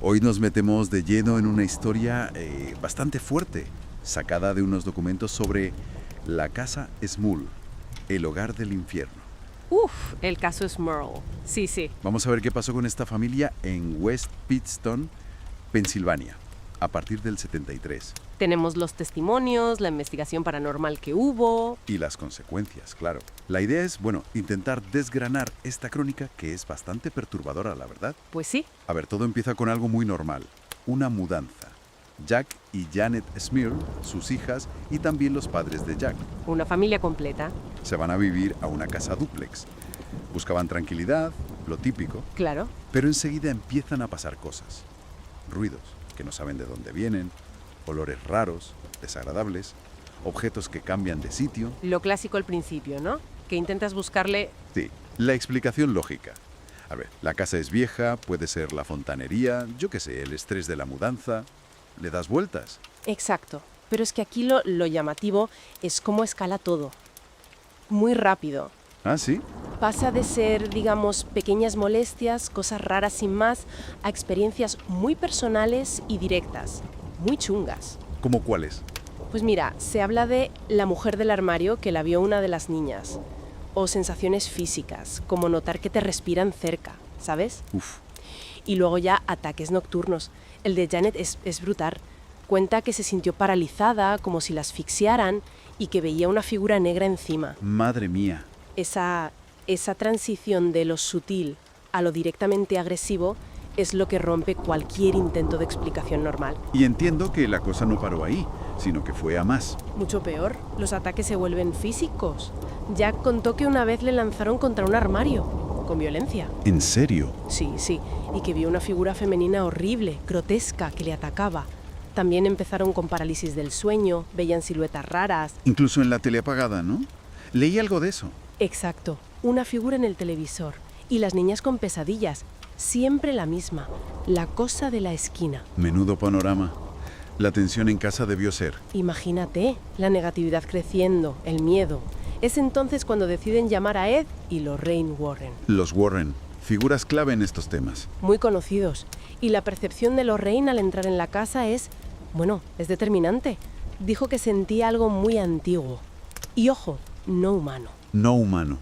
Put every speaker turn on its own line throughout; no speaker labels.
Hoy nos metemos de lleno en una historia bastante fuerte, sacada de unos documentos sobre la casa Smule, el hogar del infierno.
Uf, el caso Smurl. Sí, sí.
Vamos a ver qué pasó con esta familia en West Pittston, Pensilvania, a partir del 73.
Tenemos los testimonios, la investigación paranormal que hubo.
Y las consecuencias, claro. La idea es, intentar desgranar esta crónica que es bastante perturbadora, la verdad.
Pues sí.
A ver, todo empieza con algo muy normal, una mudanza. Jack y Janet Smurl, sus hijas y también los padres de Jack.
Una familia completa.
Se van a vivir a una casa dúplex. Buscaban tranquilidad, lo típico,
Claro.
pero enseguida empiezan a pasar cosas. Ruidos que no saben de dónde vienen, olores raros, desagradables, objetos que cambian de sitio.
Lo clásico al principio, ¿no? Que intentas buscarle...
Sí, la explicación lógica. A ver, la casa es vieja, puede ser la fontanería, yo qué sé, el estrés de la mudanza. Le das vueltas.
Exacto. Pero es que aquí lo llamativo es cómo escala todo. Muy rápido.
¿Ah, sí?
Pasa de ser, digamos, pequeñas molestias, cosas raras sin más, a experiencias muy personales y directas, muy chungas.
¿Cómo cuáles?
Pues mira, se habla de la mujer del armario que la vio una de las niñas, o sensaciones físicas, como notar que te respiran cerca, ¿sabes?
Uf,
Y luego ya ataques nocturnos. El de Janet es brutal. Cuenta que se sintió paralizada, como si la asfixiaran, y que veía una figura negra encima.
madre mía.
Esa transición de lo sutil a lo directamente agresivo es lo que rompe cualquier intento de explicación normal.
Y entiendo que la cosa no paró ahí, sino que fue a más.
Mucho peor, los ataques se vuelven físicos. Jack contó que una vez le lanzaron contra un armario, con violencia.
¿En serio?
Sí, sí, y que vio una figura femenina horrible, grotesca, que le atacaba. También empezaron con parálisis del sueño, veían siluetas raras.
Incluso en la tele apagada, ¿no? Leí algo de eso.
Exacto, una figura en el televisor. Y las niñas con pesadillas, siempre la misma, la cosa de la esquina.
Menudo panorama. La tensión en casa debió ser.
Imagínate, la negatividad creciendo, el miedo. Es entonces cuando deciden llamar a Ed y Lorraine Warren.
Los Warren, figuras clave en estos temas.
Muy conocidos. Y la percepción de Lorraine al entrar en la casa es determinante. Dijo que sentía algo muy antiguo. Y ojo, no humano.
No humano.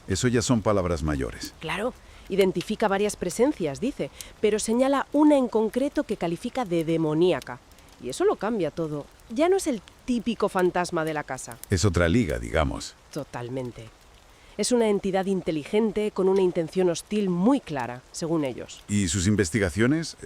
Eso ya son palabras mayores.
Claro, identifica varias presencias, dice, pero señala una en concreto que califica de demoníaca. Y eso lo cambia todo. Ya no es el típico fantasma de la casa.
Es otra liga, digamos.
Totalmente. Es una entidad inteligente con una intención hostil muy clara, según ellos.
¿Y sus investigaciones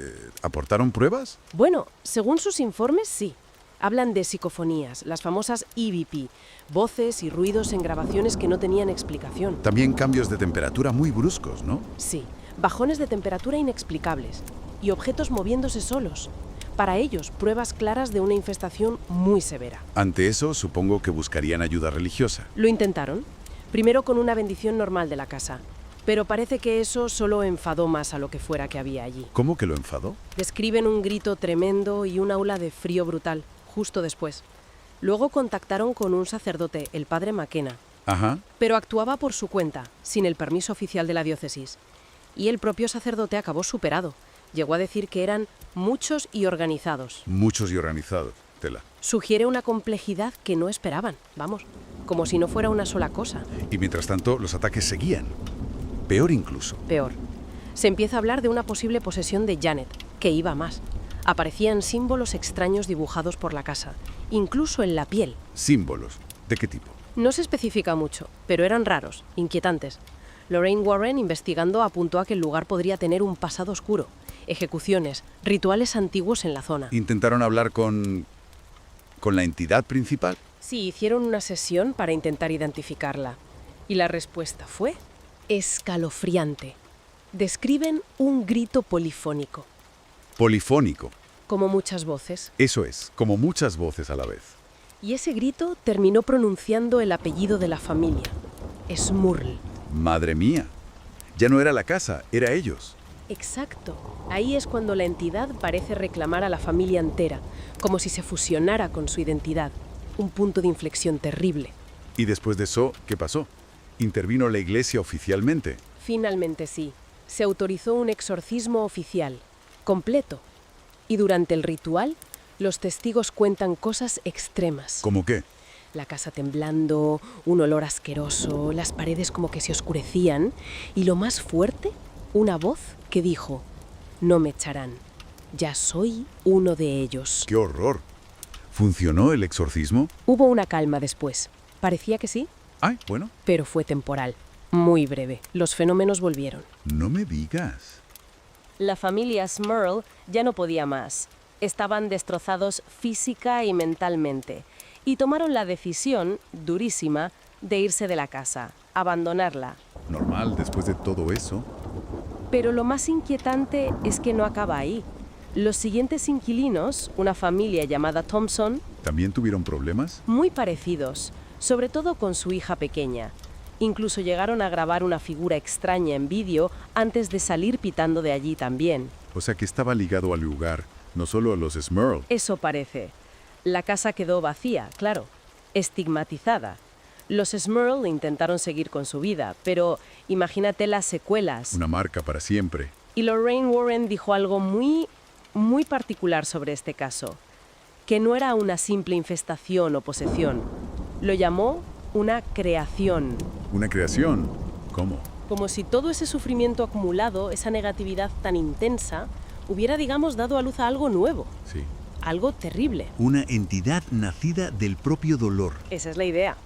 aportaron pruebas?
Bueno, según sus informes, sí. Hablan de psicofonías, las famosas EVP, voces y ruidos en grabaciones que no tenían explicación.
También cambios de temperatura muy bruscos, ¿no?
Sí, bajones de temperatura inexplicables y objetos moviéndose solos. Para ellos, pruebas claras de una infestación muy severa.
Ante eso, supongo que buscarían ayuda religiosa.
Lo intentaron, primero con una bendición normal de la casa, pero parece que eso solo enfadó más a lo que fuera que había allí.
¿Cómo que lo enfadó?
Describen un grito tremendo y una ola de frío brutal, justo después. Luego contactaron con un sacerdote, el padre McKenna,
Ajá.
pero actuaba por su cuenta, sin el permiso oficial de la diócesis. Y el propio sacerdote acabó superado. Llegó a decir que eran muchos y organizados.
Muchos y organizados. Tela.
Sugiere una complejidad que no esperaban, vamos, como si no fuera una sola cosa.
Y mientras tanto, los ataques seguían. Peor incluso.
Peor. Se empieza a hablar de una posible posesión de Janet, que iba a más. Aparecían símbolos extraños dibujados por la casa, incluso en la piel.
Símbolos. ¿De qué tipo?
No se especifica mucho, pero eran raros, inquietantes. Lorraine Warren, investigando, apuntó a que el lugar podría tener un pasado oscuro, ejecuciones, rituales antiguos en la zona.
¿Intentaron hablar con la entidad principal?
Sí, hicieron una sesión para intentar identificarla. Y la respuesta fue escalofriante. Describen un grito polifónico,
Polifónico.
como muchas voces.
Eso es, como muchas voces a la vez.
Y ese grito terminó pronunciando el apellido de la familia, Smurl.
Madre mía. Ya no era la casa, era ellos.
Exacto. Ahí es cuando la entidad parece reclamar a la familia entera, como si se fusionara con su identidad. Un punto de inflexión terrible.
Y después de eso, ¿qué pasó? ¿Intervino la iglesia oficialmente?
Finalmente sí. Se autorizó un exorcismo oficial. Completo. Y durante el ritual, los testigos cuentan cosas extremas.
¿Cómo qué?
La casa temblando, un olor asqueroso, las paredes como que se oscurecían y lo más fuerte, una voz que dijo: no me echarán, ya soy uno de ellos.
¡Qué horror! ¿Funcionó el exorcismo?
Hubo una calma después. Parecía que sí,
Ay, bueno.
pero fue temporal, muy breve. Los fenómenos volvieron.
No me digas.
La familia Smurl ya no podía más. Estaban destrozados física y mentalmente y tomaron la decisión, durísima, de irse de la casa, abandonarla.
Normal, después de todo eso.
Pero lo más inquietante es que no acaba ahí. Los siguientes inquilinos, una familia llamada Thompson,
¿También tuvieron problemas?
muy parecidos, sobre todo con su hija pequeña. Incluso llegaron a grabar una figura extraña en vídeo antes de salir pitando de allí también.
O sea que estaba ligado al lugar, no solo a los Smurl.
Eso parece. La casa quedó vacía, claro, estigmatizada. Los Smurl intentaron seguir con su vida, pero imagínate las secuelas.
Una marca para siempre.
Y Lorraine Warren dijo algo muy particular sobre este caso, que no era una simple infestación o posesión. Lo llamó una creación.
¿Una creación? ¿Cómo?
Como si todo ese sufrimiento acumulado, esa negatividad tan intensa, hubiera, digamos, dado a luz a algo nuevo,
Sí.
algo terrible.
Una entidad nacida del propio dolor.
Esa es la idea.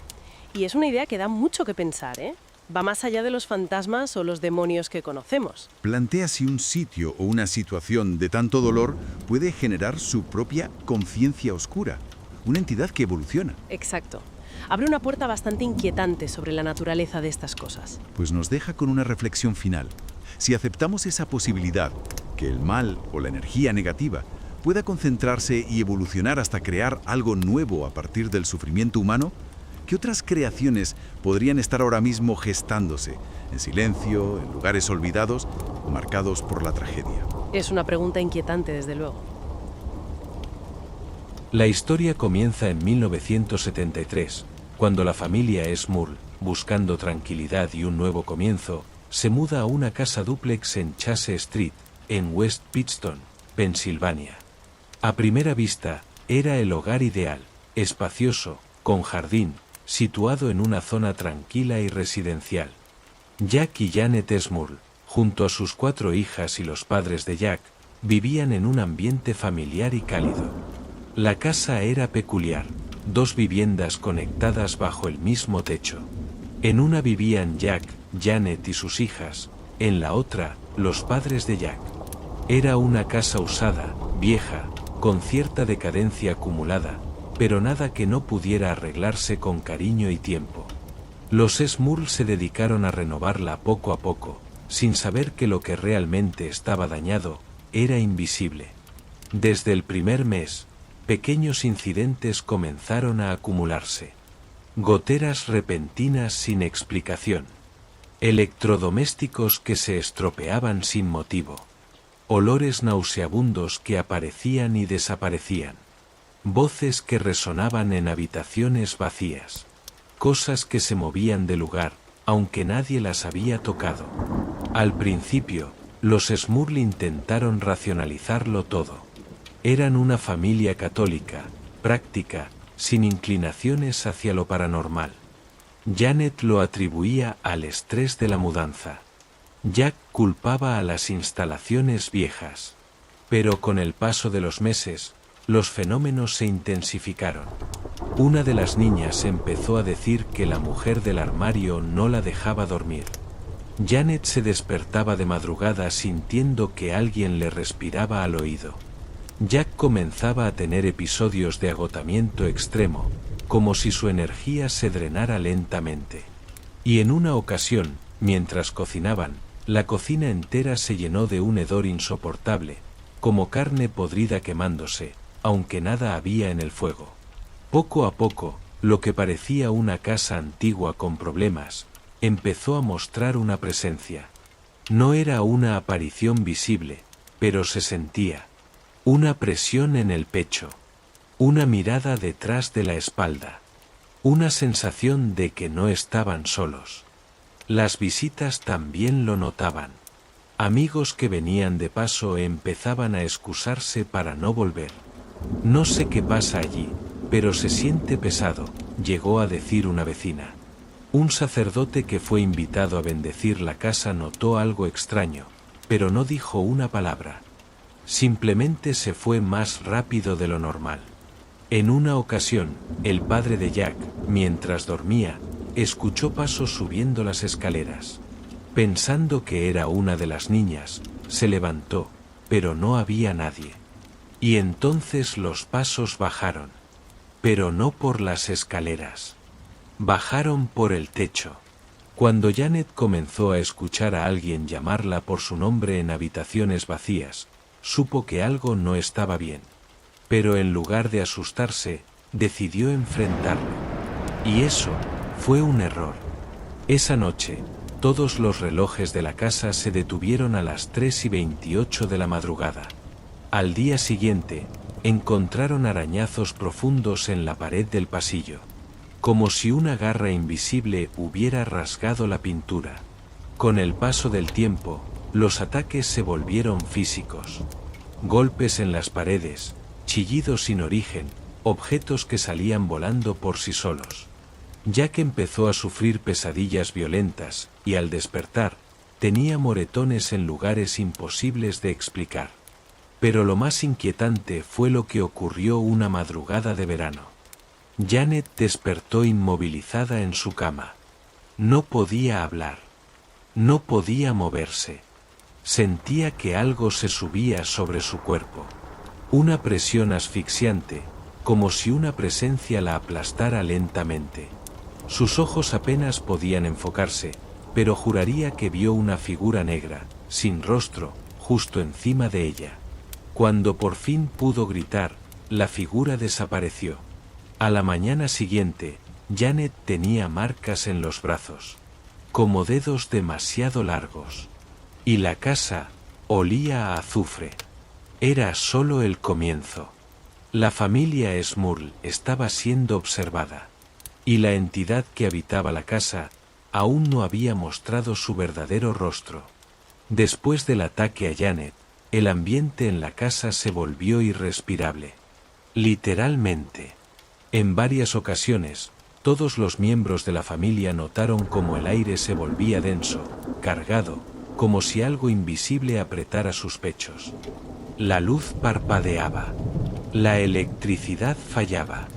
Y es una idea que da mucho que pensar, ¿eh? Va más allá de los fantasmas o los demonios que conocemos.
Plantea si un sitio o una situación de tanto dolor puede generar su propia conciencia oscura. Una entidad que evoluciona.
Exacto. Abre una puerta bastante inquietante sobre la naturaleza de estas cosas.
Pues nos deja con una reflexión final. Si aceptamos esa posibilidad, que el mal o la energía negativa pueda concentrarse y evolucionar hasta crear algo nuevo a partir del sufrimiento humano, ¿qué otras creaciones podrían estar ahora mismo gestándose, en silencio, en lugares olvidados o marcados por la tragedia?
Es una pregunta inquietante, desde luego.
La historia comienza en 1973, cuando la familia Smurl, buscando tranquilidad y un nuevo comienzo, se muda a una casa dúplex en Chase Street, en West Pittston, Pensilvania. A primera vista, era el hogar ideal, espacioso, con jardín, situado en una zona tranquila y residencial. Jack y Janet Smurl, junto a sus 4 hijas y los padres de Jack, vivían en un ambiente familiar y cálido. La casa era peculiar, 2 viviendas conectadas bajo el mismo techo. En una vivían Jack, Janet y sus hijas, en la otra, los padres de Jack. Era una casa usada, vieja, con cierta decadencia acumulada, pero nada que no pudiera arreglarse con cariño y tiempo. Los Smurl se dedicaron a renovarla poco a poco, sin saber que lo que realmente estaba dañado era invisible. Desde el primer mes, pequeños incidentes comenzaron a acumularse. Goteras repentinas sin explicación. Electrodomésticos que se estropeaban sin motivo. Olores nauseabundos que aparecían y desaparecían. Voces que resonaban en habitaciones vacías. Cosas que se movían de lugar, aunque nadie las había tocado. Al principio, los Smurl intentaron racionalizarlo todo. Eran una familia católica, práctica, sin inclinaciones hacia lo paranormal. Janet lo atribuía al estrés de la mudanza. Jack culpaba a las instalaciones viejas. Pero con el paso de los meses, los fenómenos se intensificaron. Una de las niñas empezó a decir que la mujer del armario no la dejaba dormir. Janet se despertaba de madrugada sintiendo que alguien le respiraba al oído. Jack comenzaba a tener episodios de agotamiento extremo, como si su energía se drenara lentamente. Y en una ocasión, mientras cocinaban, la cocina entera se llenó de un hedor insoportable, como carne podrida quemándose, aunque nada había en el fuego. Poco a poco, lo que parecía una casa antigua con problemas, empezó a mostrar una presencia. No era una aparición visible, pero se sentía. Una presión en el pecho. Una mirada detrás de la espalda. Una sensación de que no estaban solos. Las visitas también lo notaban. Amigos que venían de paso empezaban a excusarse para no volver. No sé qué pasa allí, pero se siente pesado, llegó a decir una vecina. Un sacerdote que fue invitado a bendecir la casa notó algo extraño, pero no dijo una palabra. Simplemente se fue más rápido de lo normal. En una ocasión, el padre de Jack, mientras dormía, escuchó pasos subiendo las escaleras. Pensando que era una de las niñas, se levantó, pero no había nadie. Y entonces los pasos bajaron, pero no por las escaleras. Bajaron por el techo. Cuando Janet comenzó a escuchar a alguien llamarla por su nombre en habitaciones vacías, supo que algo no estaba bien. Pero en lugar de asustarse, decidió enfrentarlo. Y eso fue un error. Esa noche, todos los relojes de la casa se detuvieron a las 3:28 de la madrugada. Al día siguiente, encontraron arañazos profundos en la pared del pasillo, como si una garra invisible hubiera rasgado la pintura. Con el paso del tiempo, los ataques se volvieron físicos. Golpes en las paredes, chillidos sin origen, objetos que salían volando por sí solos. Jack empezó a sufrir pesadillas violentas, y al despertar, tenía moretones en lugares imposibles de explicar. Pero lo más inquietante fue lo que ocurrió una madrugada de verano. Janet despertó inmovilizada en su cama. No podía hablar. No podía moverse. Sentía que algo se subía sobre su cuerpo. Una presión asfixiante, como si una presencia la aplastara lentamente. Sus ojos apenas podían enfocarse, pero juraría que vio una figura negra, sin rostro, justo encima de ella. Cuando por fin pudo gritar, la figura desapareció. A la mañana siguiente, Janet tenía marcas en los brazos, como dedos demasiado largos. Y la casa olía a azufre. Era solo el comienzo. La familia Smurl estaba siendo observada. Y la entidad que habitaba la casa aún no había mostrado su verdadero rostro. Después del ataque a Janet, el ambiente en la casa se volvió irrespirable. Literalmente. En varias ocasiones, todos los miembros de la familia notaron cómo el aire se volvía denso, cargado, como si algo invisible apretara sus pechos. La luz parpadeaba. La electricidad fallaba.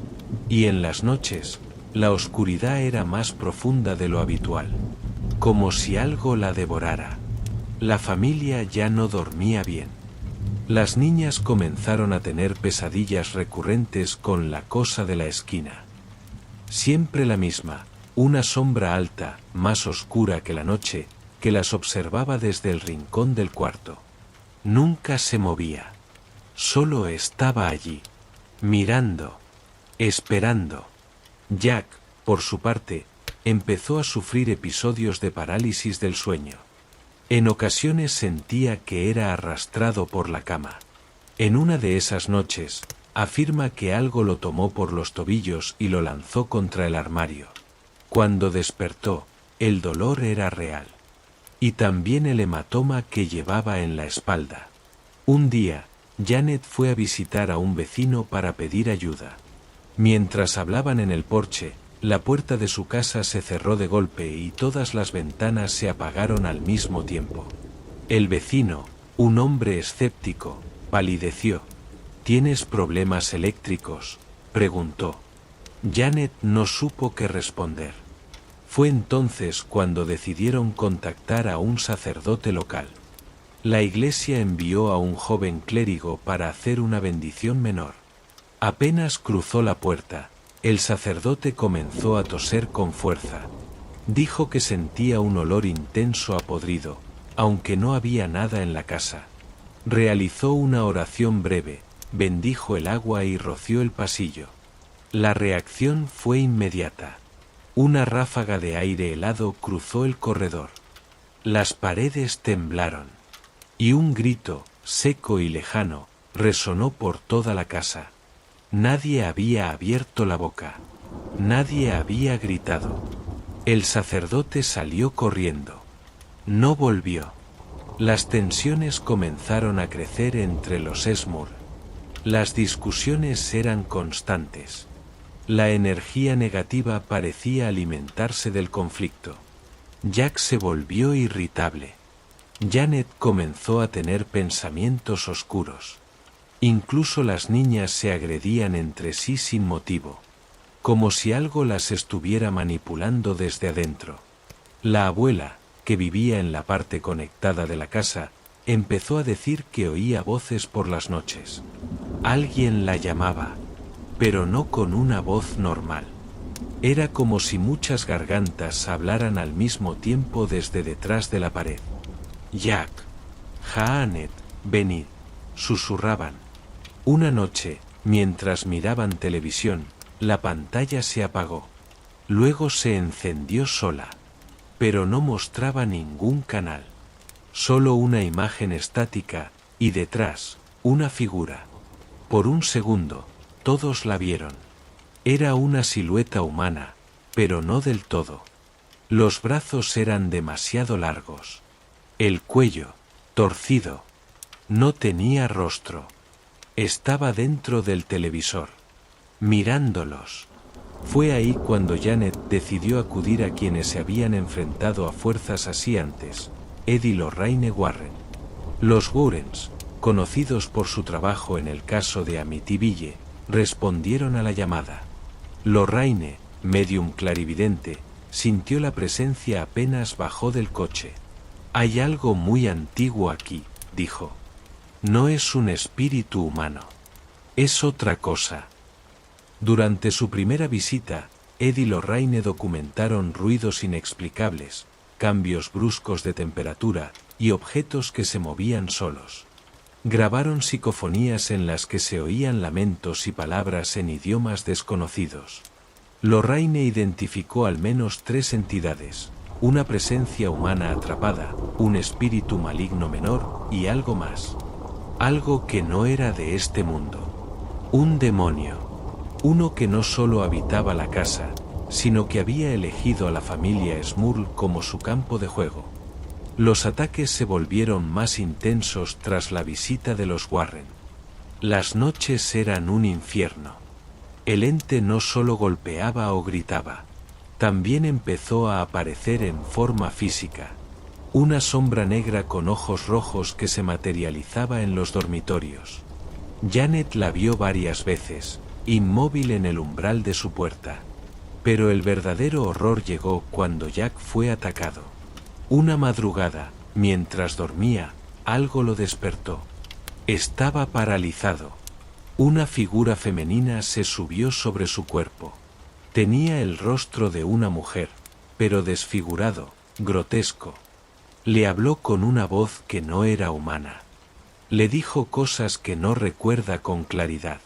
Y en las noches, la oscuridad era más profunda de lo habitual, como si algo la devorara. La familia ya no dormía bien. Las niñas comenzaron a tener pesadillas recurrentes con la cosa de la esquina. Siempre la misma, una sombra alta, más oscura que la noche, que las observaba desde el rincón del cuarto. Nunca se movía. Solo estaba allí, mirando, esperando. Jack, por su parte, empezó a sufrir episodios de parálisis del sueño. En ocasiones sentía que era arrastrado por la cama. En una de esas noches, afirma que algo lo tomó por los tobillos y lo lanzó contra el armario. Cuando despertó, el dolor era real. Y también el hematoma que llevaba en la espalda. Un día, Janet fue a visitar a un vecino para pedir ayuda. Mientras hablaban en el porche, la puerta de su casa se cerró de golpe y todas las ventanas se apagaron al mismo tiempo. El vecino, un hombre escéptico, palideció. ¿Tienes problemas eléctricos?, preguntó. Janet no supo qué responder. Fue entonces cuando decidieron contactar a un sacerdote local. La iglesia envió a un joven clérigo para hacer una bendición menor. Apenas cruzó la puerta, el sacerdote comenzó a toser con fuerza. Dijo que sentía un olor intenso a podrido, aunque no había nada en la casa. Realizó una oración breve, bendijo el agua y roció el pasillo. La reacción fue inmediata. Una ráfaga de aire helado cruzó el corredor. Las paredes temblaron. Y un grito, seco y lejano, resonó por toda la casa. Nadie había abierto la boca. Nadie había gritado. El sacerdote salió corriendo. No volvió. Las tensiones comenzaron a crecer entre los Smurl. Las discusiones eran constantes. La energía negativa parecía alimentarse del conflicto. Jack se volvió irritable. Janet comenzó a tener pensamientos oscuros. Incluso las niñas se agredían entre sí sin motivo, como si algo las estuviera manipulando desde adentro. La abuela, que vivía en la parte conectada de la casa, empezó a decir que oía voces por las noches. Alguien la llamaba, pero no con una voz normal. Era como si muchas gargantas hablaran al mismo tiempo desde detrás de la pared. Jack, Janet, venid, susurraban. Una noche, mientras miraban televisión, la pantalla se apagó. Luego se encendió sola, pero no mostraba ningún canal. Solo una imagen estática, y detrás, una figura. Por un segundo, todos la vieron. Era una silueta humana, pero no del todo. Los brazos eran demasiado largos. El cuello, torcido. No tenía rostro. Estaba dentro del televisor, mirándolos. Fue ahí cuando Janet decidió acudir a quienes se habían enfrentado a fuerzas así antes, Ed y Lorraine Warren. Los Warrens, conocidos por su trabajo en el caso de Amityville, respondieron a la llamada. Lorraine, medium clarividente, sintió la presencia apenas bajó del coche. Hay algo muy antiguo aquí, dijo. No es un espíritu humano. Es otra cosa. Durante su primera visita, Ed y Lorraine documentaron ruidos inexplicables, cambios bruscos de temperatura y objetos que se movían solos. Grabaron psicofonías en las que se oían lamentos y palabras en idiomas desconocidos. Lorraine identificó al menos 3 entidades, una presencia humana atrapada, un espíritu maligno menor y algo más. Algo que no era de este mundo. Un demonio. Uno que no solo habitaba la casa, sino que había elegido a la familia Smurl como su campo de juego. Los ataques se volvieron más intensos tras la visita de los Warren. Las noches eran un infierno. El ente no solo golpeaba o gritaba, también empezó a aparecer en forma física. Una sombra negra con ojos rojos que se materializaba en los dormitorios. Janet la vio varias veces, inmóvil en el umbral de su puerta. Pero el verdadero horror llegó cuando Jack fue atacado. Una madrugada, mientras dormía, algo lo despertó. Estaba paralizado. Una figura femenina se subió sobre su cuerpo. Tenía el rostro de una mujer, pero desfigurado, grotesco. Le habló con una voz que no era humana. Le dijo cosas que no recuerda con claridad.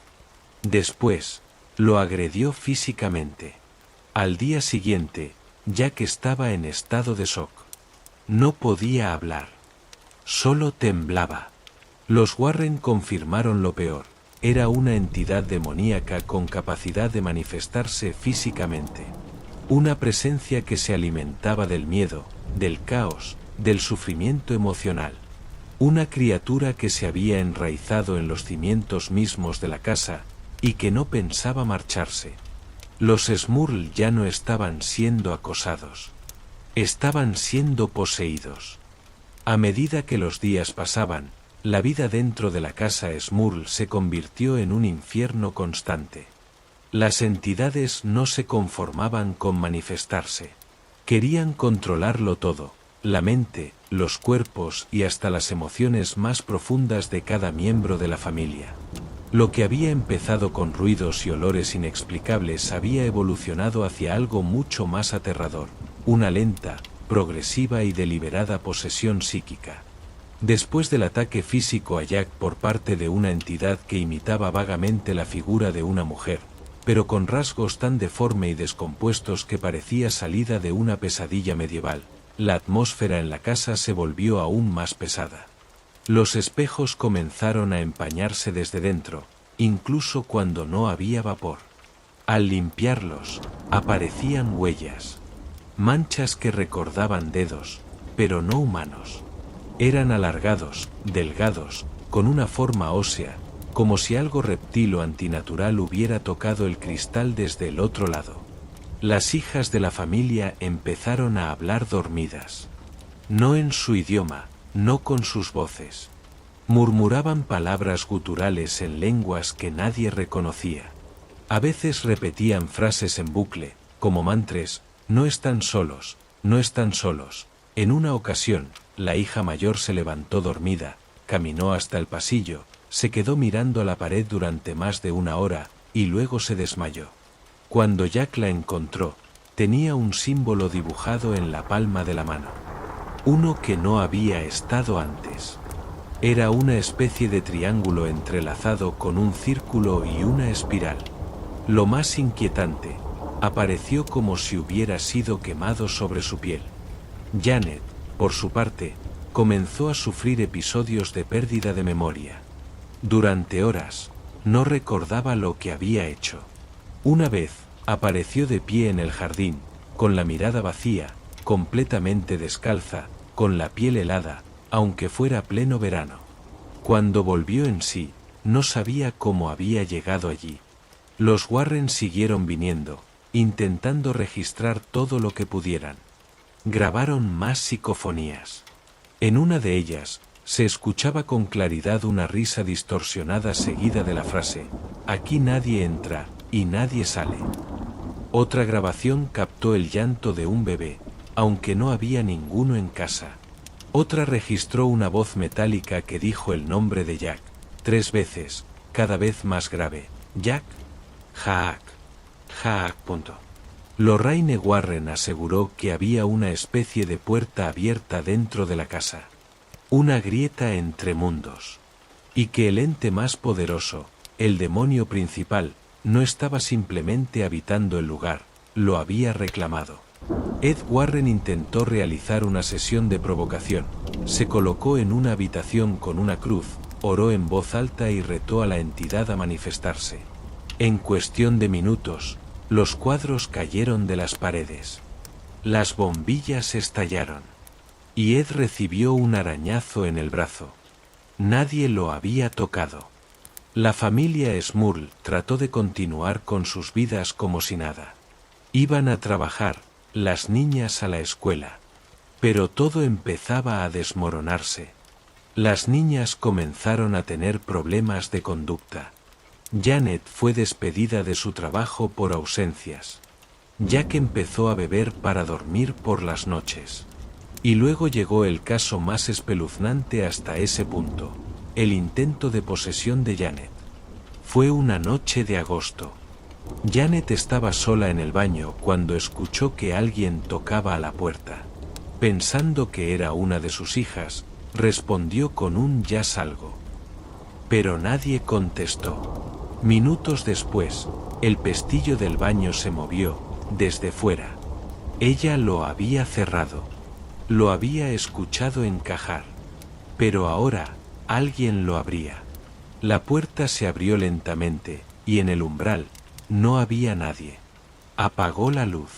Después, lo agredió físicamente. Al día siguiente, Jack estaba en estado de shock. No podía hablar. Solo temblaba. Los Warren confirmaron lo peor. Era una entidad demoníaca con capacidad de manifestarse físicamente. Una presencia que se alimentaba del miedo, del caos, del sufrimiento emocional. Una criatura que se había enraizado en los cimientos mismos de la casa y que no pensaba marcharse. Los Smurl ya no estaban siendo acosados. Estaban siendo poseídos. A medida que los días pasaban, la vida dentro de la casa Smurl se convirtió en un infierno constante. Las entidades no se conformaban con manifestarse. Querían controlarlo todo, la mente, los cuerpos y hasta las emociones más profundas de cada miembro de la familia. Lo que había empezado con ruidos y olores inexplicables había evolucionado hacia algo mucho más aterrador, una lenta, progresiva y deliberada posesión psíquica. Después del ataque físico a Jack por parte de una entidad que imitaba vagamente la figura de una mujer, pero con rasgos tan deforme y descompuestos que parecía salida de una pesadilla medieval, la atmósfera en la casa se volvió aún más pesada. Los espejos comenzaron a empañarse desde dentro, incluso cuando no había vapor. Al limpiarlos, aparecían huellas, manchas que recordaban dedos, pero no humanos. Eran alargados, delgados, con una forma ósea, como si algo reptil o antinatural hubiera tocado el cristal desde el otro lado. Las hijas de la familia empezaron a hablar dormidas. No en su idioma, no con sus voces. Murmuraban palabras guturales en lenguas que nadie reconocía. A veces repetían frases en bucle, como mantras: no están solos, no están solos. En una ocasión, la hija mayor se levantó dormida, caminó hasta el pasillo, se quedó mirando a la pared durante más de una hora, y luego se desmayó. Cuando Jack la encontró, tenía un símbolo dibujado en la palma de la mano. Uno que no había estado antes. Era una especie de triángulo entrelazado con un círculo y una espiral. Lo más inquietante, apareció como si hubiera sido quemado sobre su piel. Janet, por su parte, comenzó a sufrir episodios de pérdida de memoria. Durante horas, no recordaba lo que había hecho. Una vez, apareció de pie en el jardín, con la mirada vacía, completamente descalza, con la piel helada, aunque fuera pleno verano. Cuando volvió en sí, no sabía cómo había llegado allí. Los Warren siguieron viniendo, intentando registrar todo lo que pudieran. Grabaron más psicofonías. En una de ellas, se escuchaba con claridad una risa distorsionada seguida de la frase: aquí nadie entra y nadie sale. Otra grabación captó el llanto de un bebé, aunque no había ninguno en casa. Otra registró una voz metálica que dijo el nombre de Jack, 3 veces, cada vez más grave: Jack, Jack, Jack. Lorraine Warren aseguró que había una especie de puerta abierta dentro de la casa, una grieta entre mundos, y que el ente más poderoso, el demonio principal, no estaba simplemente habitando el lugar, lo había reclamado. Ed Warren intentó realizar una sesión de provocación. Se colocó en una habitación con una cruz, oró en voz alta y retó a la entidad a manifestarse. En cuestión de minutos, los cuadros cayeron de las paredes. Las bombillas estallaron. Y Ed recibió un arañazo en el brazo. Nadie lo había tocado. La familia Smurl trató de continuar con sus vidas como si nada. Iban a trabajar, las niñas a la escuela. Pero todo empezaba a desmoronarse. Las niñas comenzaron a tener problemas de conducta. Janet fue despedida de su trabajo por ausencias. Jack empezó a beber para dormir por las noches. Y luego llegó el caso más espeluznante hasta ese punto: el intento de posesión de Janet. Fue una noche de agosto. Janet estaba sola en el baño cuando escuchó que alguien tocaba a la puerta. Pensando que era una de sus hijas, respondió con un "ya salgo". Pero nadie contestó. Minutos después, el pestillo del baño se movió, desde fuera. Ella lo había cerrado. Lo había escuchado encajar. Pero ahora, alguien lo abría. La puerta se abrió lentamente, y en el umbral, no había nadie. Apagó la luz.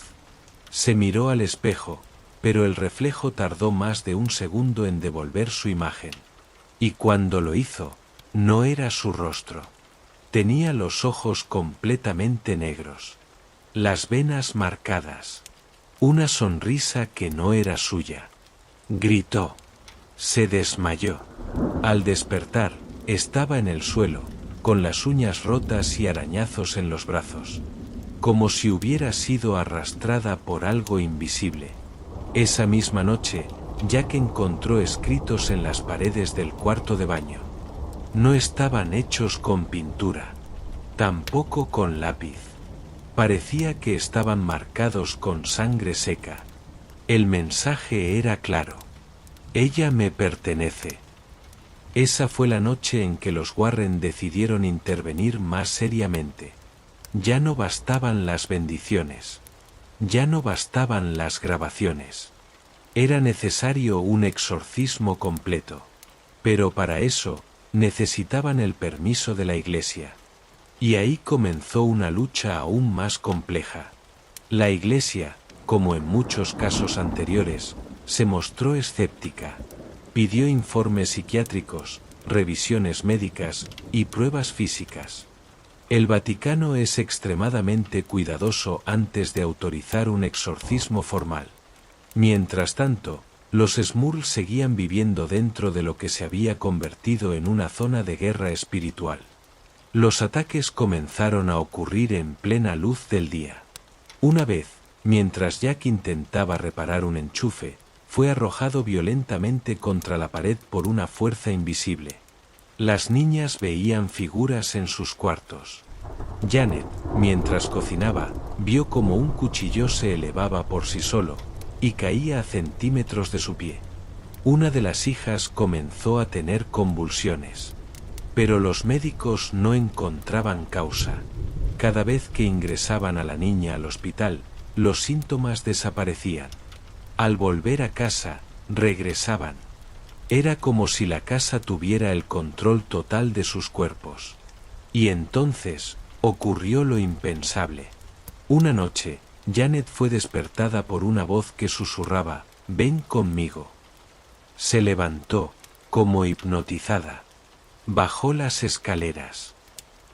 Se miró al espejo, pero el reflejo tardó más de un segundo en devolver su imagen. Y cuando lo hizo, no era su rostro. Tenía los ojos completamente negros. Las venas marcadas. Una sonrisa que no era suya. Gritó. Se desmayó. Al despertar, estaba en el suelo, con las uñas rotas y arañazos en los brazos. Como si hubiera sido arrastrada por algo invisible. Esa misma noche, Jack encontró escritos en las paredes del cuarto de baño. No estaban hechos con pintura. Tampoco con lápiz. Parecía que estaban marcados con sangre seca. El mensaje era claro. Ella me pertenece. Esa fue la noche en que los Warren decidieron intervenir más seriamente. Ya no bastaban las bendiciones. Ya no bastaban las grabaciones. Era necesario un exorcismo completo. Pero para eso, necesitaban el permiso de la Iglesia. Y ahí comenzó una lucha aún más compleja. La Iglesia, como en muchos casos anteriores, se mostró escéptica. Pidió informes psiquiátricos, revisiones médicas y pruebas físicas. El Vaticano es extremadamente cuidadoso antes de autorizar un exorcismo formal. Mientras tanto, los Smurl seguían viviendo dentro de lo que se había convertido en una zona de guerra espiritual. Los ataques comenzaron a ocurrir en plena luz del día. Una vez, mientras Jack intentaba reparar un enchufe, fue arrojado violentamente contra la pared por una fuerza invisible. Las niñas veían figuras en sus cuartos. Janet, mientras cocinaba, vio como un cuchillo se elevaba por sí solo y caía a centímetros de su pie. Una de las hijas comenzó a tener convulsiones. Pero los médicos no encontraban causa. Cada vez que ingresaban a la niña al hospital, los síntomas desaparecían. Al volver a casa, regresaban. Era como si la casa tuviera el control total de sus cuerpos. Y entonces, ocurrió lo impensable. Una noche, Janet fue despertada por una voz que susurraba, «Ven conmigo». Se levantó, como hipnotizada. Bajó las escaleras.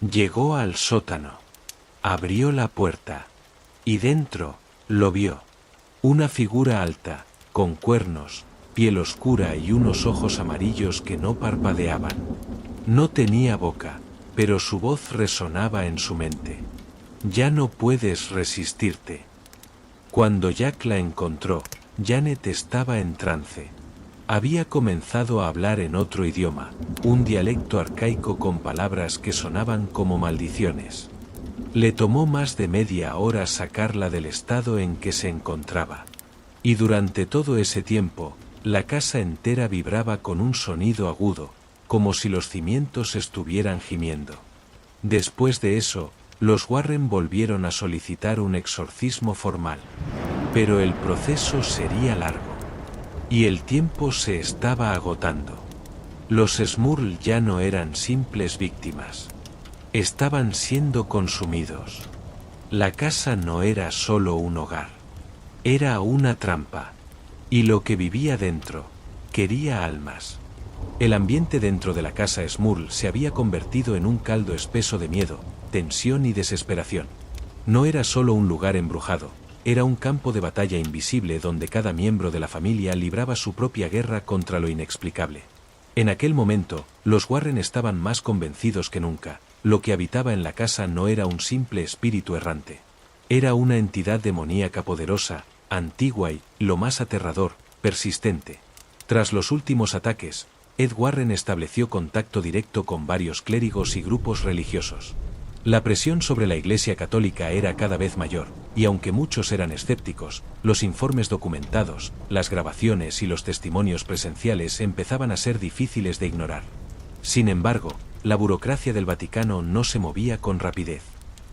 Llegó al sótano. Abrió la puerta. Y dentro, lo vio. Una figura alta, con cuernos, piel oscura y unos ojos amarillos que no parpadeaban. No tenía boca, pero su voz resonaba en su mente. «Ya no puedes resistirte». Cuando Jack la encontró, Janet estaba en trance. Había comenzado a hablar en otro idioma, un dialecto arcaico con palabras que sonaban como maldiciones. Le tomó más de media hora sacarla del estado en que se encontraba. Y durante todo ese tiempo, la casa entera vibraba con un sonido agudo, como si los cimientos estuvieran gimiendo. Después de eso, los Warren volvieron a solicitar un exorcismo formal. Pero el proceso sería largo. Y el tiempo se estaba agotando. Los Smurl ya no eran simples víctimas. Estaban siendo consumidos. La casa no era solo un hogar. Era una trampa. Y lo que vivía dentro, quería almas. El ambiente dentro de la casa Smurl se había convertido en un caldo espeso de miedo, tensión y desesperación. No era solo un lugar embrujado, era un campo de batalla invisible donde cada miembro de la familia libraba su propia guerra contra lo inexplicable. En aquel momento, los Warren estaban más convencidos que nunca. Lo que habitaba en la casa no era un simple espíritu errante. Era una entidad demoníaca poderosa, antigua y, lo más aterrador, persistente. Tras los últimos ataques, Ed Warren estableció contacto directo con varios clérigos y grupos religiosos. La presión sobre la Iglesia Católica era cada vez mayor, y aunque muchos eran escépticos, los informes documentados, las grabaciones y los testimonios presenciales empezaban a ser difíciles de ignorar. Sin embargo, la burocracia del Vaticano no se movía con rapidez.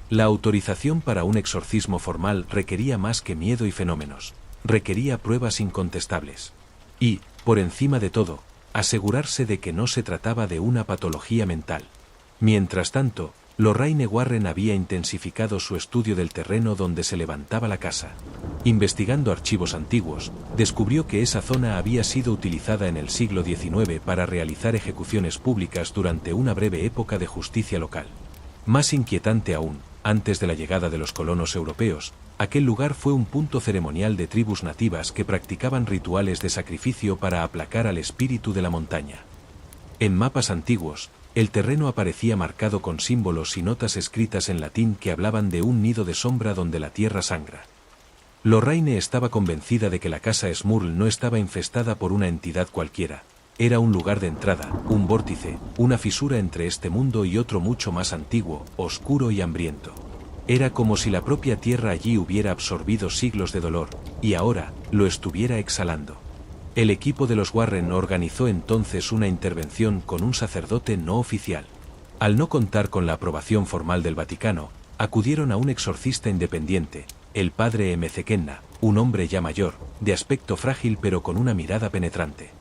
La autorización para un exorcismo formal requería más que miedo y fenómenos, requería pruebas incontestables. Y, por encima de todo, asegurarse de que no se trataba de una patología mental. Mientras tanto, Lorraine Warren había intensificado su estudio del terreno donde se levantaba la casa. Investigando archivos antiguos, descubrió que esa zona había sido utilizada en el siglo XIX para realizar ejecuciones públicas durante una breve época de justicia local. Más inquietante aún, antes de la llegada de los colonos europeos, aquel lugar fue un punto ceremonial de tribus nativas que practicaban rituales de sacrificio para aplacar al espíritu de la montaña. En mapas antiguos, el terreno aparecía marcado con símbolos y notas escritas en latín que hablaban de un nido de sombra donde la tierra sangra. Lorraine estaba convencida de que la casa Smurl no estaba infestada por una entidad cualquiera. Era un lugar de entrada, un vórtice, una fisura entre este mundo y otro mucho más antiguo, oscuro y hambriento. Era como si la propia tierra allí hubiera absorbido siglos de dolor, y ahora lo estuviera exhalando. El equipo de los Warren organizó entonces una intervención con un sacerdote no oficial. Al no contar con la aprobación formal del Vaticano, acudieron a un exorcista independiente, el padre Ezequiel, un hombre ya mayor, de aspecto frágil pero con una mirada penetrante.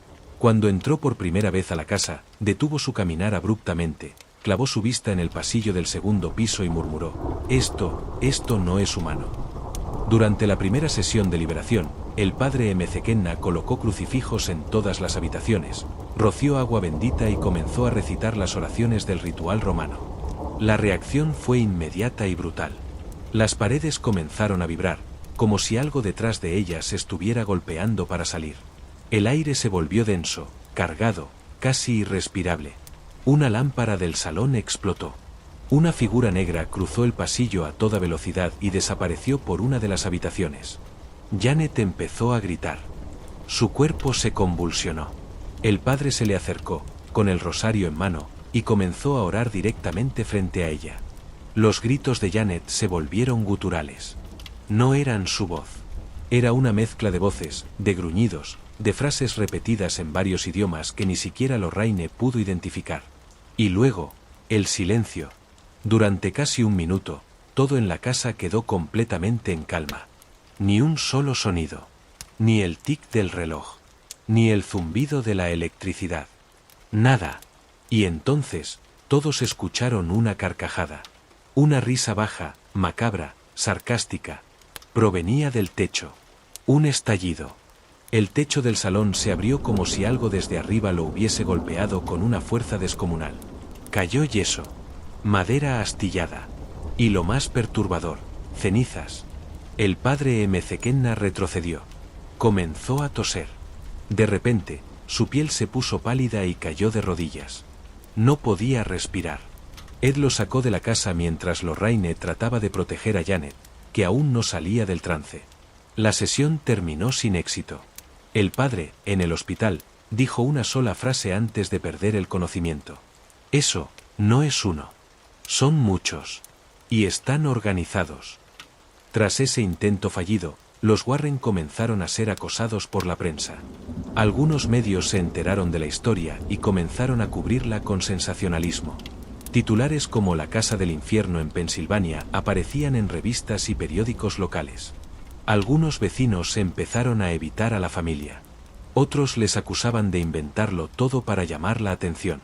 Cuando entró por primera vez a la casa, detuvo su caminar abruptamente, clavó su vista en el pasillo del segundo piso y murmuró: esto no es humano. Durante la primera sesión de liberación, el padre Emezequenna colocó crucifijos en todas las habitaciones, roció agua bendita y comenzó a recitar las oraciones del ritual romano. La reacción fue inmediata y brutal. Las paredes comenzaron a vibrar, como si algo detrás de ellas estuviera golpeando para salir. El aire se volvió denso, cargado, casi irrespirable. Una lámpara del salón explotó. Una figura negra cruzó el pasillo a toda velocidad y desapareció por una de las habitaciones. Janet empezó a gritar. Su cuerpo se convulsionó. El padre se le acercó, con el rosario en mano, y comenzó a orar directamente frente a ella. Los gritos de Janet se volvieron guturales. No eran su voz. Era una mezcla de voces, de gruñidos, de frases repetidas en varios idiomas que ni siquiera Lorraine pudo identificar. Y luego, el silencio. Durante casi un minuto, todo en la casa quedó completamente en calma. Ni un solo sonido. Ni el tic del reloj. Ni el zumbido de la electricidad. Nada. Y entonces, todos escucharon una carcajada. Una risa baja, macabra, sarcástica. Provenía del techo. Un estallido. El techo del salón se abrió como si algo desde arriba lo hubiese golpeado con una fuerza descomunal. Cayó yeso. Madera astillada. Y lo más perturbador, cenizas. El padre Emezequenna retrocedió. Comenzó a toser. De repente, su piel se puso pálida y cayó de rodillas. No podía respirar. Ed lo sacó de la casa mientras Lorraine trataba de proteger a Janet, que aún no salía del trance. La sesión terminó sin éxito. El padre, en el hospital, dijo una sola frase antes de perder el conocimiento. Eso no es uno. Son muchos. Y están organizados. Tras ese intento fallido, los Warren comenzaron a ser acosados por la prensa. Algunos medios se enteraron de la historia y comenzaron a cubrirla con sensacionalismo. Titulares como La Casa del Infierno en Pensilvania aparecían en revistas y periódicos locales. Algunos vecinos empezaron a evitar a la familia. Otros les acusaban de inventarlo todo para llamar la atención.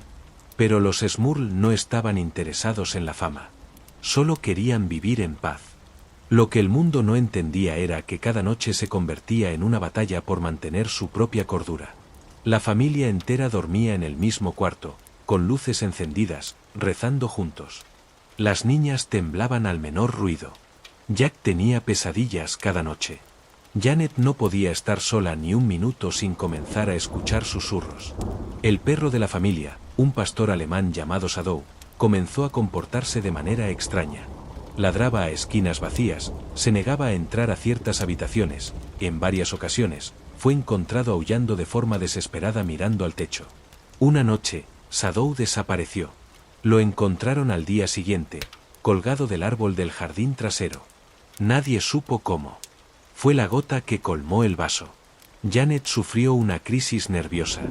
Pero los Smurl no estaban interesados en la fama. Solo querían vivir en paz. Lo que el mundo no entendía era que cada noche se convertía en una batalla por mantener su propia cordura. La familia entera dormía en el mismo cuarto, con luces encendidas, rezando juntos. Las niñas temblaban al menor ruido. Jack tenía pesadillas cada noche. Janet no podía estar sola ni un minuto sin comenzar a escuchar susurros. El perro de la familia, un pastor alemán llamado Shadow, comenzó a comportarse de manera extraña. Ladraba a esquinas vacías, se negaba a entrar a ciertas habitaciones, en varias ocasiones, fue encontrado aullando de forma desesperada mirando al techo. Una noche, Shadow desapareció. Lo encontraron al día siguiente, colgado del árbol del jardín trasero. Nadie supo cómo. Fue la gota que colmó el vaso. Janet sufrió una crisis nerviosa.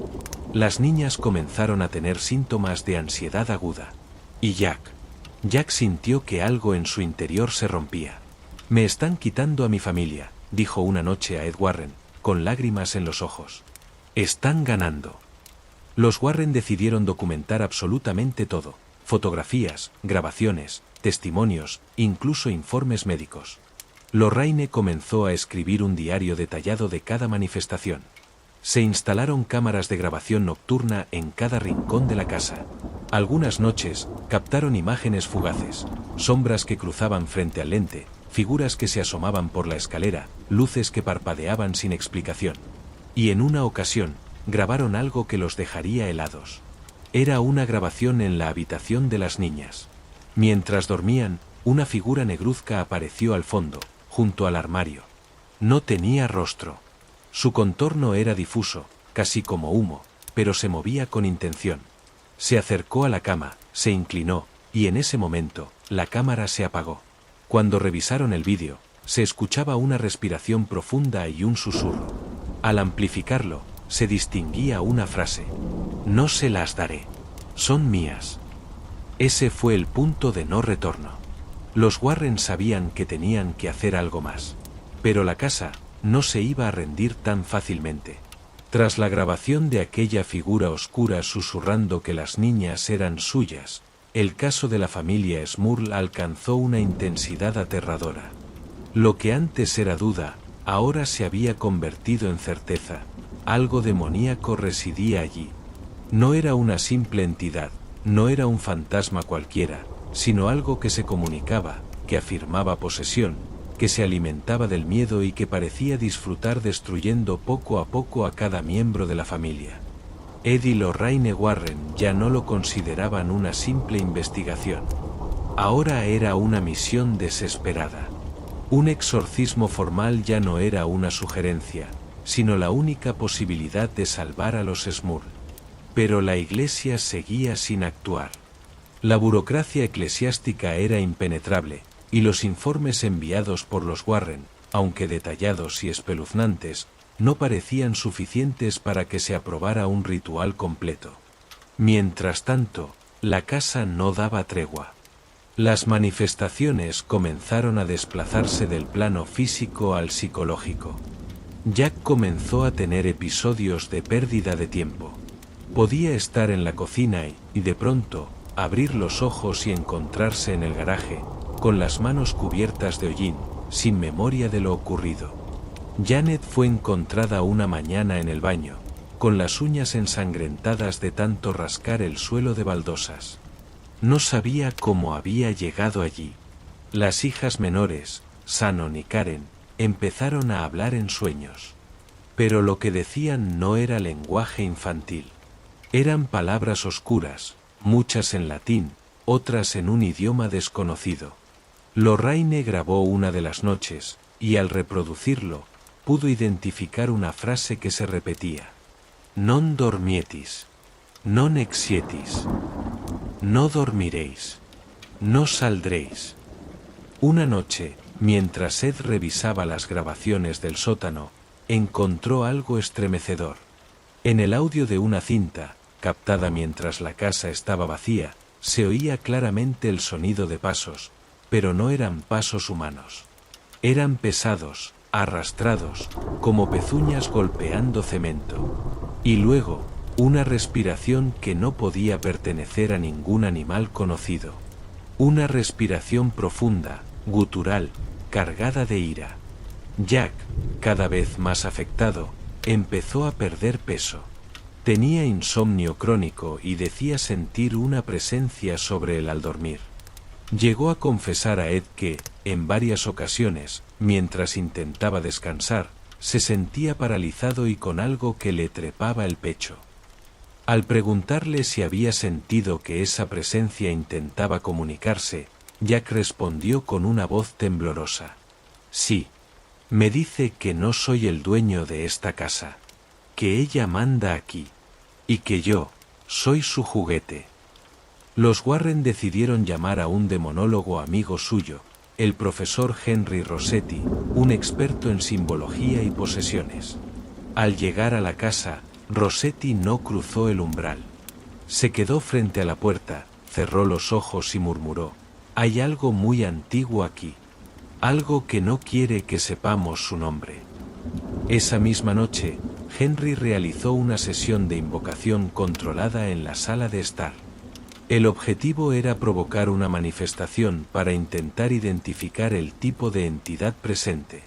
Las niñas comenzaron a tener síntomas de ansiedad aguda. Y Jack sintió que algo en su interior se rompía. Me están quitando a mi familia, dijo una noche a Ed Warren, con lágrimas en los ojos. Están ganando. Los Warren decidieron documentar absolutamente todo: fotografías, grabaciones, testimonios, incluso informes médicos. Lorraine comenzó a escribir un diario detallado de cada manifestación. Se instalaron cámaras de grabación nocturna en cada rincón de la casa. Algunas noches, captaron imágenes fugaces, sombras que cruzaban frente al lente, figuras que se asomaban por la escalera, luces que parpadeaban sin explicación. Y en una ocasión, grabaron algo que los dejaría helados. Era una grabación en la habitación de las niñas. Mientras dormían, una figura negruzca apareció al fondo, junto al armario. No tenía rostro. Su contorno era difuso, casi como humo, pero se movía con intención. Se acercó a la cama, se inclinó, y en ese momento, la cámara se apagó. Cuando revisaron el vídeo, se escuchaba una respiración profunda y un susurro. Al amplificarlo, se distinguía una frase: no se las daré. Son mías. Ese fue el punto de no retorno. Los Warren sabían que tenían que hacer algo más. Pero la casa no se iba a rendir tan fácilmente. Tras la grabación de aquella figura oscura susurrando que las niñas eran suyas, el caso de la familia Smurl alcanzó una intensidad aterradora. Lo que antes era duda, ahora se había convertido en certeza. Algo demoníaco residía allí. No era una simple entidad, no era un fantasma cualquiera, sino algo que se comunicaba, que afirmaba posesión, que se alimentaba del miedo y que parecía disfrutar destruyendo poco a poco a cada miembro de la familia. Ed y Lorraine Warren ya no lo consideraban una simple investigación. Ahora era una misión desesperada. Un exorcismo formal ya no era una sugerencia, sino la única posibilidad de salvar a los Smurl. Pero la Iglesia seguía sin actuar. La burocracia eclesiástica era impenetrable, y los informes enviados por los Warren, aunque detallados y espeluznantes, no parecían suficientes para que se aprobara un ritual completo. Mientras tanto, la casa no daba tregua. Las manifestaciones comenzaron a desplazarse del plano físico al psicológico. Jack comenzó a tener episodios de pérdida de tiempo. Podía estar en la cocina y de pronto, abrir los ojos y encontrarse en el garaje, con las manos cubiertas de hollín, sin memoria de lo ocurrido. Janet fue encontrada una mañana en el baño, con las uñas ensangrentadas de tanto rascar el suelo de baldosas. No sabía cómo había llegado allí. Las hijas menores, Shannon y Karen, empezaron a hablar en sueños. Pero lo que decían no era lenguaje infantil. Eran palabras oscuras, muchas en latín, otras en un idioma desconocido. Lorraine grabó una de las noches, y al reproducirlo, pudo identificar una frase que se repetía. Non dormietis, non exietis, no dormiréis, no saldréis. Una noche, mientras Ed revisaba las grabaciones del sótano, encontró algo estremecedor. En el audio de una cinta, captada mientras la casa estaba vacía, se oía claramente el sonido de pasos, pero no eran pasos humanos. Eran pesados, arrastrados, como pezuñas golpeando cemento. Y luego, una respiración que no podía pertenecer a ningún animal conocido. Una respiración profunda, gutural, cargada de ira. Jack, cada vez más afectado, empezó a perder peso. Tenía insomnio crónico y decía sentir una presencia sobre él al dormir. Llegó a confesar a Ed que, en varias ocasiones, mientras intentaba descansar, se sentía paralizado y con algo que le trepaba el pecho. Al preguntarle si había sentido que esa presencia intentaba comunicarse, Jack respondió con una voz temblorosa. Sí, me dice que no soy el dueño de esta casa, que ella manda aquí, y que yo soy su juguete. Los Warren decidieron llamar a un demonólogo amigo suyo, el profesor Henry Rossetti, un experto en simbología y posesiones. Al llegar a la casa, Rossetti no cruzó el umbral. Se quedó frente a la puerta, cerró los ojos y murmuró: «Hay algo muy antiguo aquí. Algo que no quiere que sepamos su nombre». Esa misma noche, Henry realizó una sesión de invocación controlada en la sala de estar. El objetivo era provocar una manifestación para intentar identificar el tipo de entidad presente.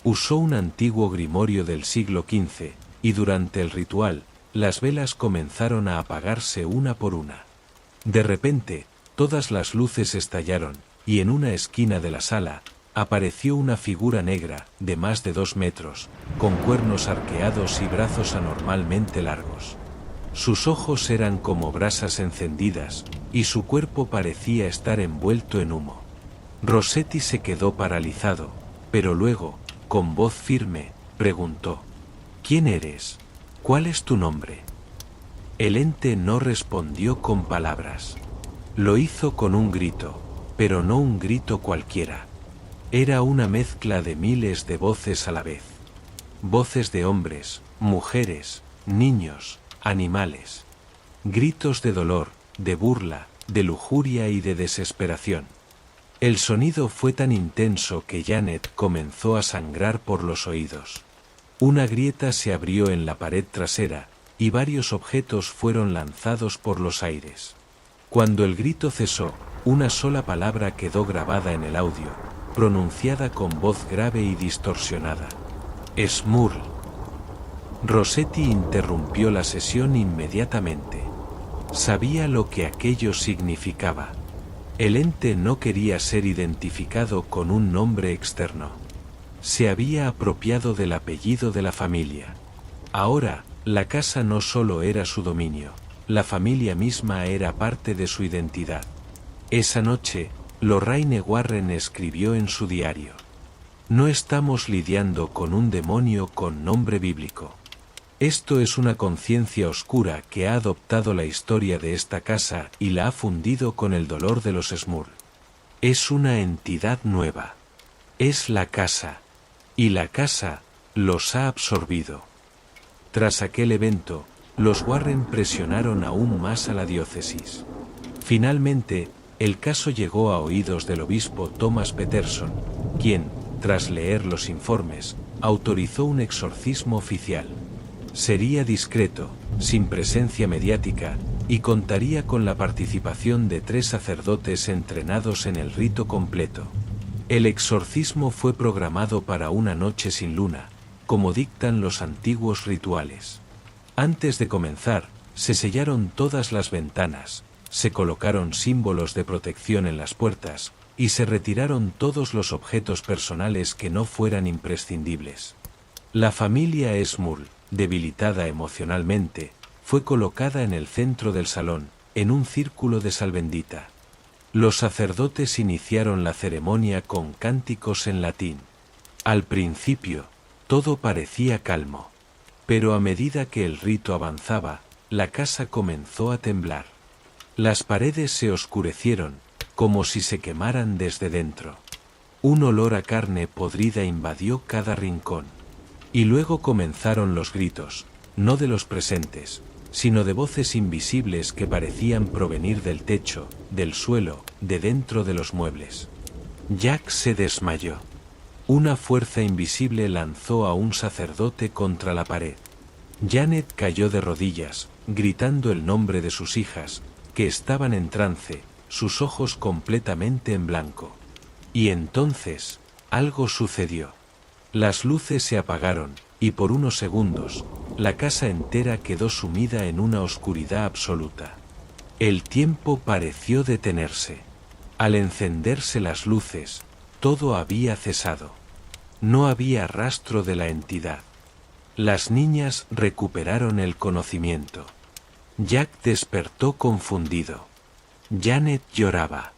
Usó un antiguo grimorio del siglo XV, y durante el ritual, las velas comenzaron a apagarse una por una. De repente, todas las luces estallaron, y en una esquina de la sala, apareció una figura negra, de más de 2 metros, con cuernos arqueados y brazos anormalmente largos. Sus ojos eran como brasas encendidas, y su cuerpo parecía estar envuelto en humo. Rossetti se quedó paralizado, pero luego, con voz firme, preguntó: «¿Quién eres? ¿Cuál es tu nombre?». El ente no respondió con palabras. Lo hizo con un grito, pero no un grito cualquiera. Era una mezcla de miles de voces a la vez. Voces de hombres, mujeres, niños, animales. Gritos de dolor, de burla, de lujuria y de desesperación. El sonido fue tan intenso que Janet comenzó a sangrar por los oídos. Una grieta se abrió en la pared trasera, y varios objetos fueron lanzados por los aires. Cuando el grito cesó, una sola palabra quedó grabada en el audio, pronunciada con voz grave y distorsionada. Smurl. Rossetti interrumpió la sesión inmediatamente. Sabía lo que aquello significaba. El ente no quería ser identificado con un nombre externo. Se había apropiado del apellido de la familia. Ahora, la casa no solo era su dominio, la familia misma era parte de su identidad. Esa noche, Lorraine Warren escribió en su diario: "No estamos lidiando con un demonio con nombre bíblico. Esto es una conciencia oscura que ha adoptado la historia de esta casa y la ha fundido con el dolor de los Smurl. Es una entidad nueva. Es la casa. Y la casa los ha absorbido". Tras aquel evento, los Warren presionaron aún más a la diócesis. Finalmente, el caso llegó a oídos del obispo Thomas Peterson, quien, tras leer los informes, autorizó un exorcismo oficial. Sería discreto, sin presencia mediática, y contaría con la participación de 3 sacerdotes entrenados en el rito completo. El exorcismo fue programado para una noche sin luna, como dictan los antiguos rituales. Antes de comenzar, se sellaron todas las ventanas, se colocaron símbolos de protección en las puertas, y se retiraron todos los objetos personales que no fueran imprescindibles. La familia Smurl, debilitada emocionalmente, fue colocada en el centro del salón, en un círculo de sal bendita. Los sacerdotes iniciaron la ceremonia con cánticos en latín. Al principio, todo parecía calmo, pero a medida que el rito avanzaba, la casa comenzó a temblar. Las paredes se oscurecieron, como si se quemaran desde dentro. Un olor a carne podrida invadió cada rincón. Y luego comenzaron los gritos, no de los presentes, sino de voces invisibles que parecían provenir del techo, del suelo, de dentro de los muebles. Jack se desmayó. Una fuerza invisible lanzó a un sacerdote contra la pared. Janet cayó de rodillas, gritando el nombre de sus hijas, que estaban en trance, sus ojos completamente en blanco. Y entonces, algo sucedió. Las luces se apagaron, y por unos segundos, la casa entera quedó sumida en una oscuridad absoluta. El tiempo pareció detenerse. Al encenderse las luces, todo había cesado. No había rastro de la entidad. Las niñas recuperaron el conocimiento. Jack despertó confundido. Janet lloraba.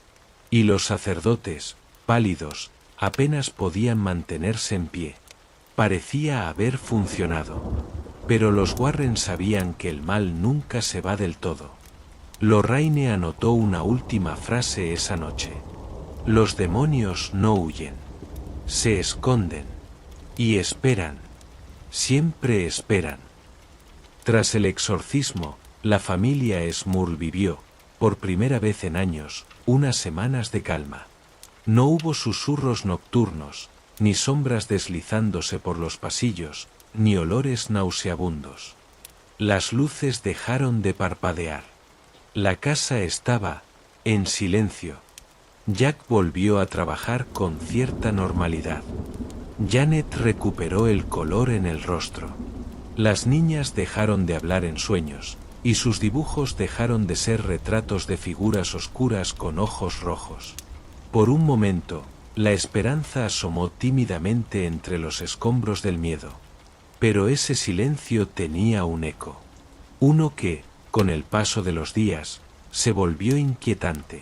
Y los sacerdotes, pálidos, apenas podían mantenerse en pie. Parecía haber funcionado. Pero los Warren sabían que el mal nunca se va del todo. Lorraine anotó una última frase esa noche. Los demonios no huyen. Se esconden. Y esperan. Siempre esperan. Tras el exorcismo, la familia Smurl vivió, por primera vez en años, unas semanas de calma. No hubo susurros nocturnos, ni sombras deslizándose por los pasillos, ni olores nauseabundos. Las luces dejaron de parpadear. La casa estaba en silencio. Jack volvió a trabajar con cierta normalidad. Janet recuperó el color en el rostro. Las niñas dejaron de hablar en sueños, y sus dibujos dejaron de ser retratos de figuras oscuras con ojos rojos. Por un momento, la esperanza asomó tímidamente entre los escombros del miedo. Pero ese silencio tenía un eco. Uno que, con el paso de los días, se volvió inquietante.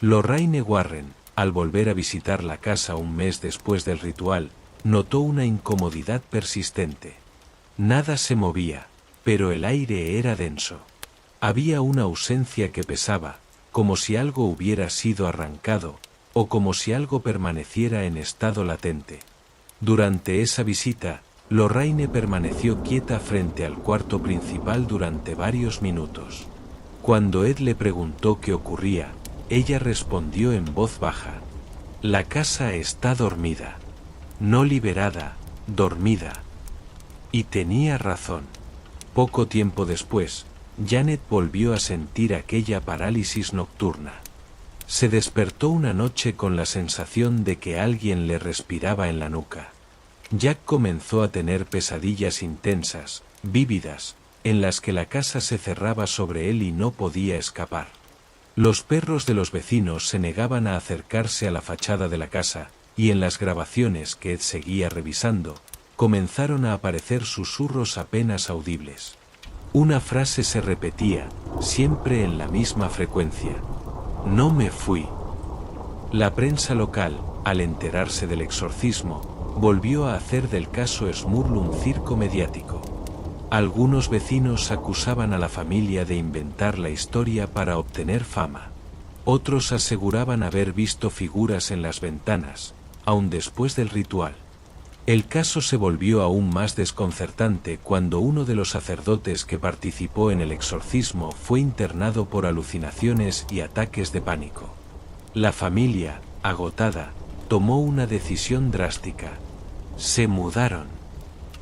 Lorraine Warren, al volver a visitar la casa un mes después del ritual, notó una incomodidad persistente. Nada se movía, pero el aire era denso. Había una ausencia que pesaba, como si algo hubiera sido arrancado, o como si algo permaneciera en estado latente. Durante esa visita, Lorraine permaneció quieta frente al cuarto principal durante varios minutos. Cuando Ed le preguntó qué ocurría, ella respondió en voz baja: "La casa está dormida. No liberada, dormida". Y tenía razón. Poco tiempo después, Janet volvió a sentir aquella parálisis nocturna. Se despertó una noche con la sensación de que alguien le respiraba en la nuca. Jack comenzó a tener pesadillas intensas, vívidas, en las que la casa se cerraba sobre él y no podía escapar. Los perros de los vecinos se negaban a acercarse a la fachada de la casa, y en las grabaciones que Ed seguía revisando, comenzaron a aparecer susurros apenas audibles. Una frase se repetía, siempre en la misma frecuencia: no me fui. La prensa local, al enterarse del exorcismo, volvió a hacer del caso Smurl un circo mediático. Algunos vecinos acusaban a la familia de inventar la historia para obtener fama. Otros aseguraban haber visto figuras en las ventanas, aun después del ritual. El caso se volvió aún más desconcertante cuando uno de los sacerdotes que participó en el exorcismo fue internado por alucinaciones y ataques de pánico. La familia, agotada, tomó una decisión drástica. Se mudaron.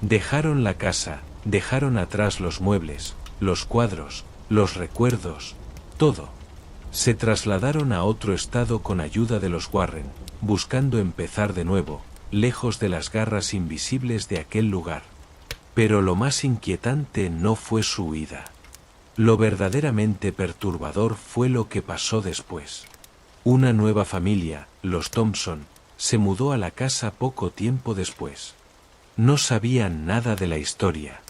Dejaron la casa, dejaron atrás los muebles, los cuadros, los recuerdos, todo. Se trasladaron a otro estado con ayuda de los Warren, buscando empezar de nuevo, lejos de las garras invisibles de aquel lugar. Pero lo más inquietante no fue su huida. Lo verdaderamente perturbador fue lo que pasó después. Una nueva familia, los Thompson, se mudó a la casa poco tiempo después. No sabían nada de la historia.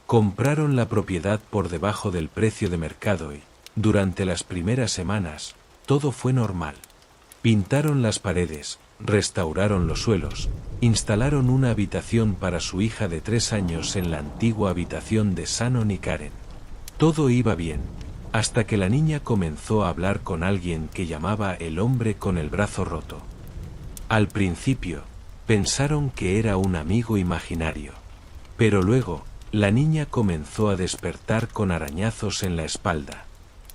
Compraron la propiedad por debajo del precio de mercado y, durante las primeras semanas, todo fue normal. Pintaron las paredes, restauraron los suelos, instalaron una habitación para su hija de 3 años en la antigua habitación de Shannon y Karen. Todo iba bien, hasta que la niña comenzó a hablar con alguien que llamaba el hombre con el brazo roto. Al principio, pensaron que era un amigo imaginario. Pero luego, la niña comenzó a despertar con arañazos en la espalda.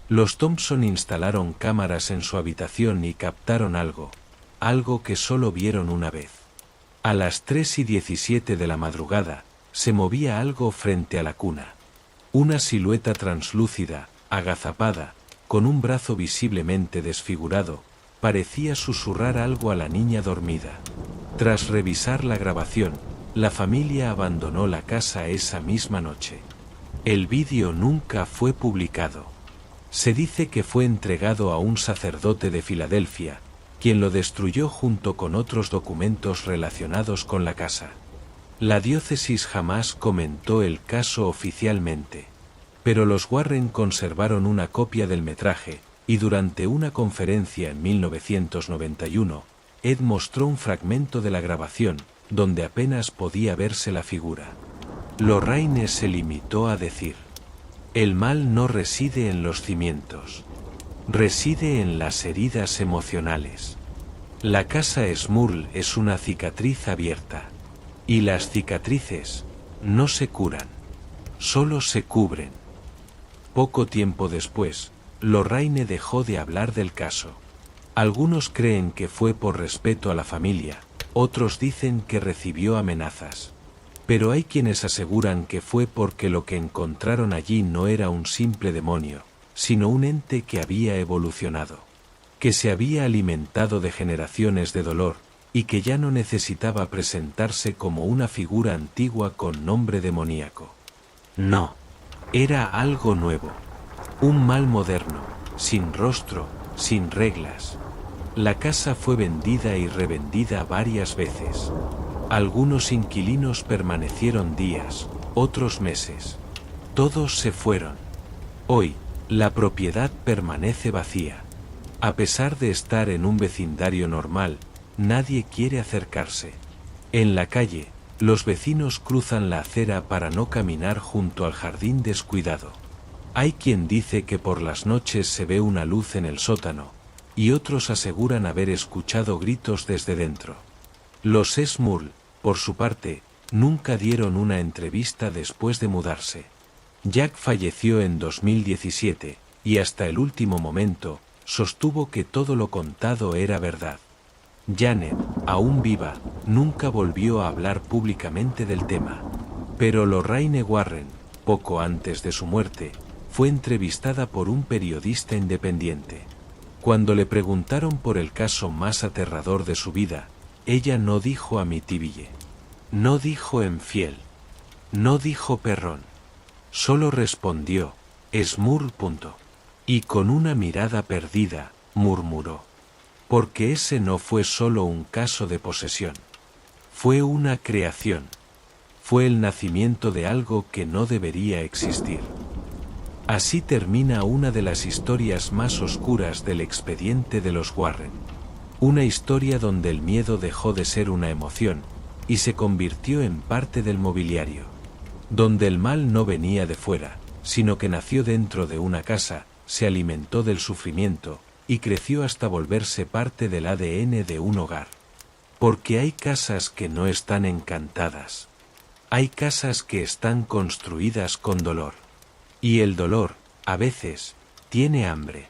Los Thompson instalaron cámaras en su habitación y captaron algo que solo vieron una vez. A las 3:17 de la madrugada, se movía algo frente a la cuna. Una silueta translúcida, agazapada, con un brazo visiblemente desfigurado, parecía susurrar algo a la niña dormida. Tras revisar la grabación, la familia abandonó la casa esa misma noche. El vídeo nunca fue publicado. Se dice que fue entregado a un sacerdote de Filadelfia, quien lo destruyó junto con otros documentos relacionados con la casa. La diócesis jamás comentó el caso oficialmente, pero los Warren conservaron una copia del metraje, y durante una conferencia en 1991, Ed mostró un fragmento de la grabación, donde apenas podía verse la figura. Lorraine se limitó a decir: el mal no reside en los cimientos. Reside en las heridas emocionales. La casa Smurl es una cicatriz abierta. Y las cicatrices no se curan, solo se cubren. Poco tiempo después, Lorraine dejó de hablar del caso. Algunos creen que fue por respeto a la familia, otros dicen que recibió amenazas. Pero hay quienes aseguran que fue porque lo que encontraron allí no era un simple demonio, sino un ente que había evolucionado, que se había alimentado de generaciones de dolor, y que ya no necesitaba presentarse como una figura antigua con nombre demoníaco. No, era algo nuevo, un mal moderno, sin rostro, sin reglas. La casa fue vendida y revendida varias veces. Algunos inquilinos permanecieron días, otros meses. Todos se fueron. Hoy, la propiedad permanece vacía. A pesar de estar en un vecindario normal, nadie quiere acercarse. En la calle, los vecinos cruzan la acera para no caminar junto al jardín descuidado. Hay quien dice que por las noches se ve una luz en el sótano, y otros aseguran haber escuchado gritos desde dentro. Los Smurl, por su parte, nunca dieron una entrevista después de mudarse. Jack falleció en 2017, y hasta el último momento, sostuvo que todo lo contado era verdad. Janet, aún viva, nunca volvió a hablar públicamente del tema. Pero Lorraine Warren, poco antes de su muerte, fue entrevistada por un periodista independiente. Cuando le preguntaron por el caso más aterrador de su vida, ella no dijo Amityville. No dijo infiel. No dijo perrón. Solo respondió, Smur. Y con una mirada perdida, murmuró. Porque ese no fue solo un caso de posesión. Fue una creación. Fue el nacimiento de algo que no debería existir. Así termina una de las historias más oscuras del expediente de los Warren. Una historia donde el miedo dejó de ser una emoción y se convirtió en parte del mobiliario. Donde el mal no venía de fuera, sino que nació dentro de una casa, se alimentó del sufrimiento y creció hasta volverse parte del ADN de un hogar. Porque hay casas que no están encantadas. Hay casas que están construidas con dolor. Y el dolor, a veces, tiene hambre.